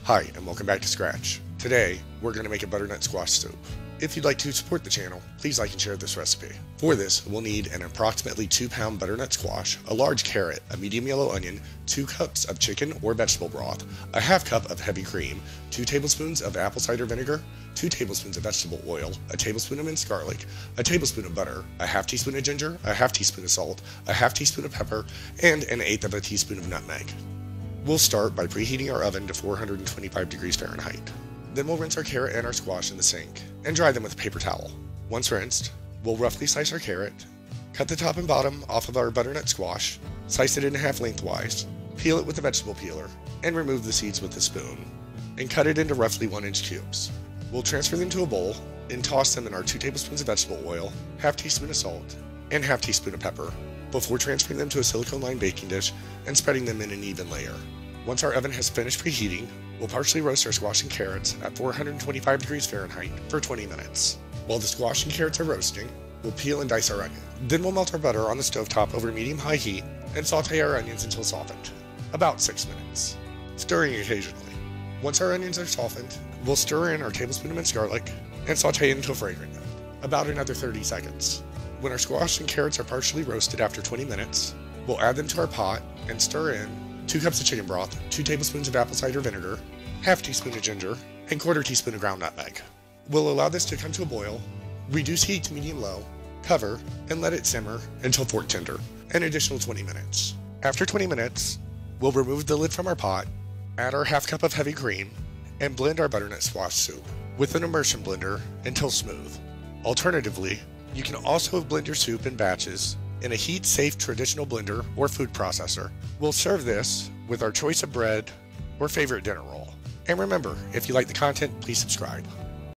Hi, and welcome back to Skrach. Today, we're going to make a butternut squash soup. If you'd like to support the channel, please like and share this recipe. For this, we'll need an approximately 2-pound butternut squash, a large carrot, a medium yellow onion, 2 cups of chicken or vegetable broth, a half cup of heavy cream, 2 tablespoons of apple cider vinegar, 2 tablespoons of vegetable oil, a tablespoon of minced garlic, a tablespoon of butter, a half teaspoon of ginger, a half teaspoon of salt, a half teaspoon of pepper, and an eighth of a teaspoon of nutmeg. We'll start by preheating our oven to 425 degrees Fahrenheit. Then we'll rinse our carrot and our squash in the sink and dry them with a paper towel. Once rinsed, we'll roughly slice our carrot, cut the top and bottom off of our butternut squash, slice it in half lengthwise, peel it with a vegetable peeler, and remove the seeds with a spoon, and cut it into roughly 1-inch cubes. We'll transfer them to a bowl and toss them in our 2 tablespoons of vegetable oil, half teaspoon of salt, and half teaspoon of pepper, before transferring them to a silicone-lined baking dish and spreading them in an even layer. Once our oven has finished preheating, we'll partially roast our squash and carrots at 425 degrees Fahrenheit for 20 minutes. While the squash and carrots are roasting, we'll peel and dice our onion. Then we'll melt our butter on the stovetop over medium-high heat and saute our onions until softened, about 6 minutes, stirring occasionally. Once our onions are softened, we'll stir in our tablespoon of minced garlic and saute until fragrant, about another 30 seconds. When our squash and carrots are partially roasted after 20 minutes, we'll add them to our pot and stir in 2 cups of chicken broth, 2 tablespoons of apple cider vinegar, half teaspoon of ginger, and 1/4 teaspoon of ground nutmeg. We'll allow this to come to a boil, reduce heat to medium-low, cover, and let it simmer until fork tender, an additional 20 minutes. After 20 minutes, we'll remove the lid from our pot, add our half cup of heavy cream, and blend our butternut squash soup with an immersion blender until smooth. Alternatively, you can also blend your soup in batches in a heat-safe traditional blender or food processor. We'll serve this with our choice of bread or favorite dinner roll. And remember, if you like the content, please subscribe.